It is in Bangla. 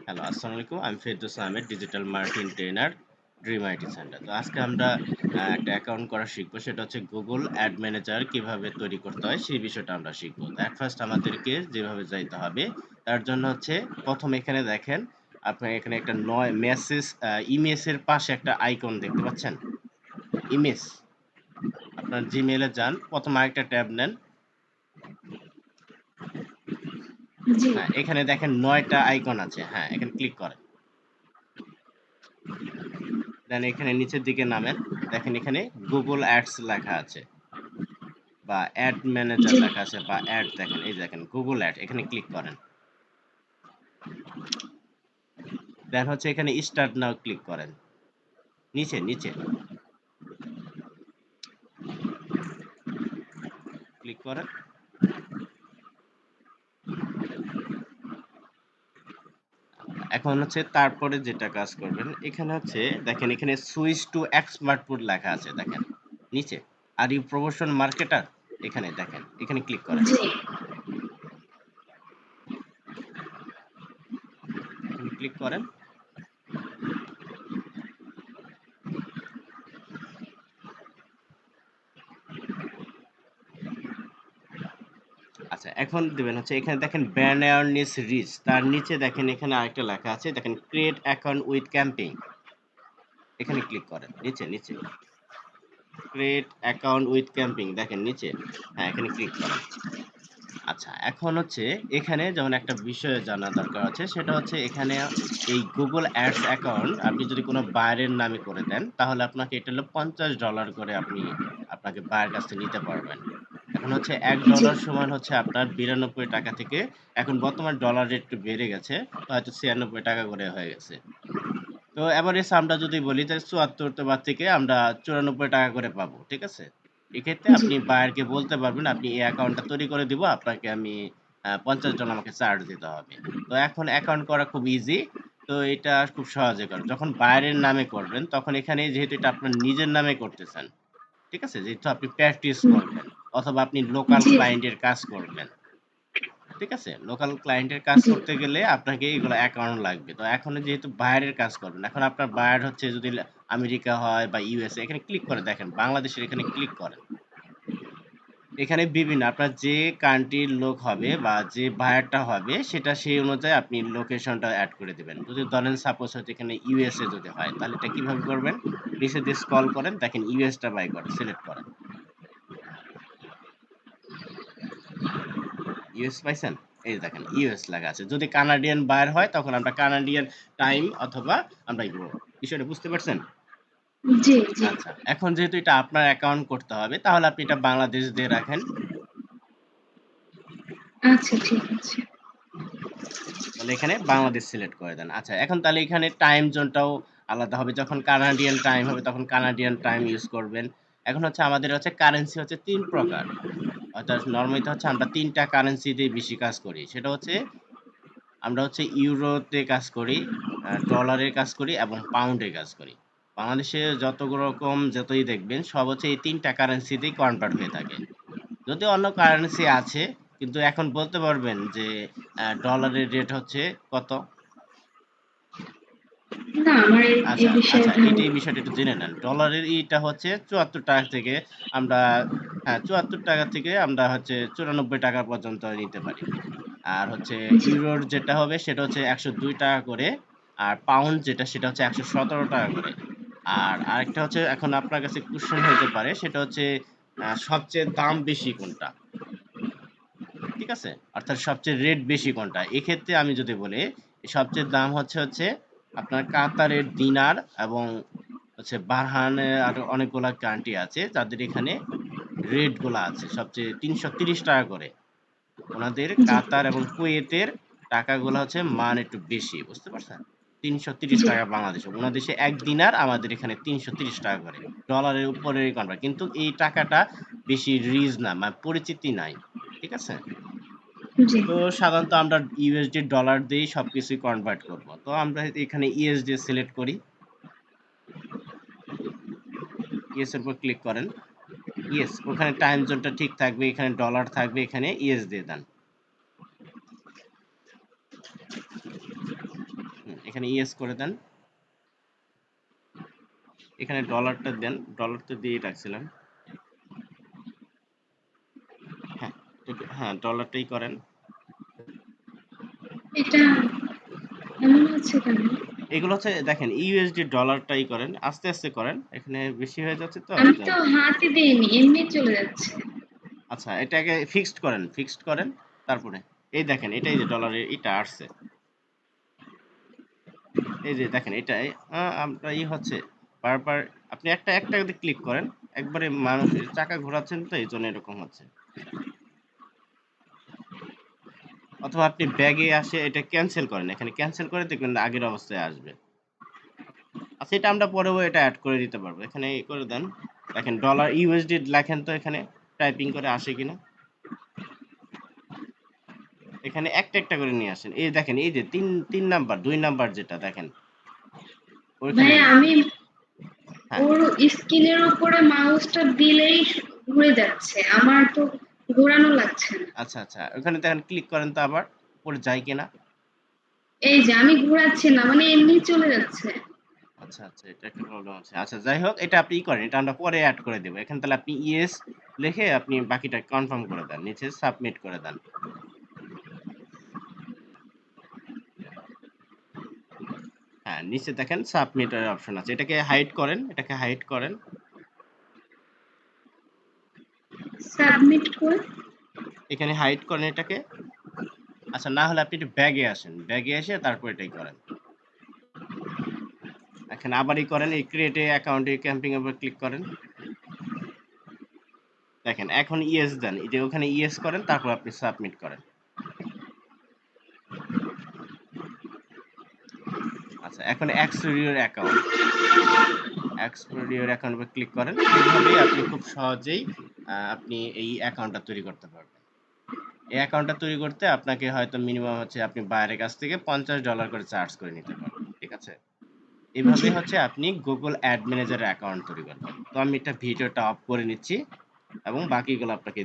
হ্যালো, আসসালামু আলাইকুম। আমি Ferdous Ahmed, digital marketing trainer, dream IT centre. তো আজকে আমরা একটা অ্যাকাউন্ট করা শিখবো। সেটা হচ্ছে Google অ্যাড ম্যানেজার কিভাবে তৈরি করতে হয়, সেই বিষয়টা আমরা শিখবো। তো এট ফার্স্ট আমাদেরকে যেভাবে যাইতে হবে, তার জন্য হচ্ছে ১ম এখানে দেখেন, আপনার এখানে একটা মেসেজ ইমেজের পাশে একটা আইকন দেখতে পাচ্ছেন? ইমেজ। আপনার Gmail এ যান, ১ম আরেকটা ট্যাব নেন। জি। হ্যাঁ, এখানে দেখেন ৯ টা আইকন আছে। হ্যাঁ, এখানে ক্লিক করেন। দেন এখানে নিচের দিকে নামেন। দেখেন এখানে Google Ads লেখা আছে বা অ্যাড ম্যানেজার জি। লেখা আছে বা অ্যাড দেখেন, এই দেখেন Google Ads এখানে ক্লিক করেন। দেন হচ্ছে এখানে স্টার্ট নাও ক্লিক করেন। নিচে ক্লিক করেন। এখন হচ্ছে তারপরে যেটা কাজ করবেন, এখানে হচ্ছে দেখেন এখানে সুইচ টু এক্সপার্ট মোড লেখা আছে দেখেন নিচে। আর ইউ প্রমোশন মার্কেটার এখানে দেখেন, এখানে ক্লিক করেন। জি। এখানে ক্লিক করেন। আচ্ছা, এখন দিবেন হচ্ছে এখানে দেখেন ব্র্যান্ড অ্যাওয়ারনেস রিচ, তার নিচে দেখেন এখানে আরেকটা লেখা আছে দেখেন ক্রিয়েট অ্যাকাউন্ট উইথ ক্যাম্পেইন, এখানে ক্লিক করেন। নিচে ক্রিয়েট অ্যাকাউন্ট উইথ ক্যাম্পেইন দেখেন নিচে। হ্যাঁ, এখানে ক্লিক করেন। আচ্ছা, এখন হচ্ছে এখানে যেমন একটা বিষয় জানা দরকার আছে, সেটা হচ্ছে এখানে এই Google Ads অ্যাকাউন্ট আপনি যদি কোনো বায়ারের নামে করে দেন, তাহলে আপনাকে এটা হলো $50 করে আপনাকে বায়ার কাছ থেকে নিতে পারবেন। এখন হচ্ছে জি। $1 সমান হচ্ছে আপনার ৳92 থেকে, এখন বর্তমান ডলার রেট একটু বেড়ে গেছে। তো হয়তো ৳96 করে হয়ে গেছে। তো এভারেজ আমরা যদি বলি তাহলে ৭৪ বার থেকে আমরা ৳৯৪ করে পাবো। ঠিক আছে? এক্ষেত্রে জি। আপনি বায়ারকে বলতে পারবেন, "আপনি এই অ্যাকাউন্টটা তৈরি করে দিব। আপনাকে আমি $৫০ আমাকে চার্জ দিতে হবে।" তো এখন অ্যাকাউন্ট করা খুব ইজি। তো এটা খুব সহজে করা। যখন বায়ারের নামে করবেন, তখন এখানে যেহেতু এটা আপনার নিজের নামে করতেছেন, ঠিক আছে? যেহেতু আপনি প্র্যাকটিস হুম। করবেন অথবা আপনি লোকাল জি। ক্লায়েন্টের কাজ করবেন। ঠিক আছে? লোকাল ক্লায়েন্টের কাজ জি। করতে গেলে আপনাকে এগুলো অ্যাকাউন্ট লাগবে। তো এখন যেহেতু বায়ারের কাজ করবেন, এখন আপনার বায়ার হচ্ছে যদি আমেরিকা হয় বা ইউএসএ, এখানে ক্লিক করে দেখেন বাংলাদেশের এখানে ক্লিক করেন। এখানে বিভিন্ন আপনার যে কান্ট্রির লোক হবে বা যে বায়ারটা হবে সেটা সেই অনুযায়ী আপনি লোকেশনটা এড করে দিবেন। যদি ধরেন সাপোজ হচ্ছে এখানে ইউএসএ যদি হয়, তাহলে এটা কিভাবে করবেন? নিচে দিয়ে স্ক্রল করেন, দেখেন ইউএস টা বাই করেন, সিলেক্ট করেন। ইউএস পাইছেন? এই যে দেখেন ইউএস লেখা আছে। যদি কানাডিয়ান বায়ার হয় তখন আমরা কানাডিয়ান টাইম অথবা আমরা ইউরো। বিষয়টা বুঝতে পারছেন? জি। জি। আচ্ছা। এখন যেহেতু এটা আপনার অ্যাকাউন্ট করতে হবে, তাহলে আপনি এটা বাংলাদেশ দিয়ে রাখেন। আচ্ছা, ঠিক আছে। তাহলে এখানে বাংলাদেশ সিলেক্ট করে দেন। আচ্ছা, এখন তাহলে এখানে টাইম জোনটাও আলাদা হবে। যখন কানাডিয়ান টাইম হবে তখন কানাডিয়ান টাইম ইউজ করবেন। এখন হচ্ছে আমাদের হচ্ছে কারেন্সি হচ্ছে ৩ প্রকার। অর্থাৎ নরমালি হচ্ছে আমরা ৩ টা কারেন্সি দিয়ে বেশি কাজ করি। সেটা হচ্ছে আমরা হচ্ছে ইউরোতে কাজ করি, ডলারে কাজ করি এবং পাউন্ডে কাজ করি। বাংলাদেশে যত রকম যতই দেখবেন সব হচ্ছে এই ৩ টা কারেন্সিতেই কনভার্ট হয়ে থাকে। যদিও অন্য কারেন্সি আছে, কিন্তু এখন বলতে পারবেন যে ডলারের রেট হচ্ছে কত? না, আমার এই বিষয়ে আচ্ছা, ধারণা এই নেই। বিষয়টা একটু জেনে নেন। ডলারের ইটা হচ্ছে ৳৭৪ থেকে আমরা হ্যাঁ, ৳৭৪ থেকে আমরা হচ্ছে ৳৯৪ পর্যন্ত নিতে পারি। আর হচ্ছে জি। ইউরোর যেটা হবে সেটা হচ্ছে ৳১০২ করে। আর পাউন্ড যেটা সেটা হচ্ছে ৳১১৭ করে। আর আরেকটা হচ্ছে এখন আপনার কাছে কোয়েশ্চেন হইতে পারে, সেটা হচ্ছে সবচেয়ে দাম বেশি কোনটা? ঠিক আছে? অর্থাৎ সবচেয়ে রেট বেশি কোনটা? এক্ষেত্রে আমি যদি বলি, সবচেয়ে দাম হচ্ছে আপনার কাতারের দিনার এবং হচ্ছে বারহানে আরো অনেকগুলা কান্ট্রি আছে যাদের এখানে রেট গুলা আছে। সবচেয়ে ৳৩৩০ করে। উনাদের জি। কাতার এবং কুয়েতের টাকাগুলা হচ্ছে মান একটু বেশি। বুঝতে পারছেন? জি। ৳৩৩০ বাংলাদেশে। উনার দেশে ১ দিনার, আমাদের এখানে ৳৩৩০ করে। ডলারের উপরেই কনভার্ট। কিন্তু এই টাকাটা বেশি রিচ না, মানে পরিচিতি নাই। ঠিক আছে? জি। তো সাধারণত আমরা ইউএসডি ডলার দিয়েই সবকিছুই কনভার্ট করব। তো আমরা এখানে ইউএসডি সিলেক্ট করি। ইয়েস এর উপর ক্লিক করেন। ইয়েস, ওখানে টাইম জোনটা ঠিক থাকবে, এখানে ডলার থাকবে, এখানে ইয়েস দিয়ে দেন। এখানে ইয়েস করে দেন। এখানে ডলারটা দেন, ডলার তো দিয়ে রাখছিলাম। হ্যাঁ, হ্যাঁ ডলারটাই করেন। এটা এমন আছে কেন? এগুলো হচ্ছে দেখেন ইউএসডি ডলারটাই করেন, আস্তে আস্তে করেন, এখানে বেশি হয়ে যাচ্ছে তো। আমি তো হাতে দিইনি, এমনি চলে যাচ্ছে। আচ্ছা এটাকে ফিক্সড করেন, ফিক্সড করেন, তারপরে এই দেখেন এটাই যে ডলারের এটা আসছে, এই যে দেখেন এটাই আমরা হচ্ছে বারবার আপনি একটা একটা ক্লিক করেন, একবারে মানুষের চাকা ঘোরাচ্ছেন তো এই জন্য এরকম হচ্ছে। অথবা আপনি ব্যাগে আসে এটা ক্যান্সেল করেন, এখানে ক্যান্সেল করে দেখবেন আগের অবস্থায় আসবে। আচ্ছা এটা আমরা পরেও এটা অ্যাড করে দিতে পারবো, এখানে করে দেন। দেখেন ডলার ইউএসডি লেখেন তো এখানে টাইপিং করে আসে কিনা, এখানে একটা একটা করে নিয়ে আসেন। এই দেখেন এই যে তিন নাম্বার 2 নাম্বার যেটা দেখেন ওইখানে ভাই নিয়ে আমি হ্যাঁ ওর স্ক্রিনের উপরে মাউসটা দিলেই ঘুরে যাচ্ছে, আমার তো ঘোরানো লাগছে না। আচ্ছা আচ্ছা ওখানে দেখেন ক্লিক করেন তো আবার উপরে যায় কিনা। এই যে আমি ঘোরাচ্ছি না, মানে এমনি চলে যাচ্ছে। আচ্ছা আচ্ছা এটা একটা প্রবলেম আছে। আচ্ছা যাই হোক এটা আপনি করেন, এটা আমরা পরে অ্যাড করে দেবো। এখানে তাহলে আপনি ইয়েস লিখে আপনি বাকিটা কনফার্ম করে দেন, নিচে সাবমিট করে দেন। হ্যাঁ নিচে দেখেন সাবমিটের অপশন আছে, এটাকে হাইড করেন, এটাকে হাইড করেন। সাবমিট করে এখানে হাইড করেন এটাকে। আচ্ছা না হলে আপনি একটু ব্যাগে আসেন, ব্যাগে এসে তারপর এটাই করেন। এখানে আবারই করেন, এই create a account A camping এর উপর ক্লিক করেন। দেখেন এখন ইয়েস দেন, এই যে ওখানে ইয়েস করেন তারপর আপনি সাবমিট করেন। আচ্ছা এখন explore your account, explore your account উপর ক্লিক করেন। এইভাবেই আপনি খুব সহজেই আপনি এই অ্যাকাউন্টটা তৈরি করতে পারবেন। এই অ্যাকাউন্টটা তৈরি করতে আপনাকে হয়তো মিনিমাম হচ্ছে আপনি বাইরের কাছ থেকে $50 করে চার্জ করে নিতে পারবেন, ঠিক আছে? জি। এভাবেই হচ্ছে আপনি গুগল অ্যাড ম্যানেজারের অ্যাকাউন্ট তৈরি করবেন। তো আমি এটা ভিডিওটা অফ করে নিচ্ছি এবং বাকিগুলো আপনাকে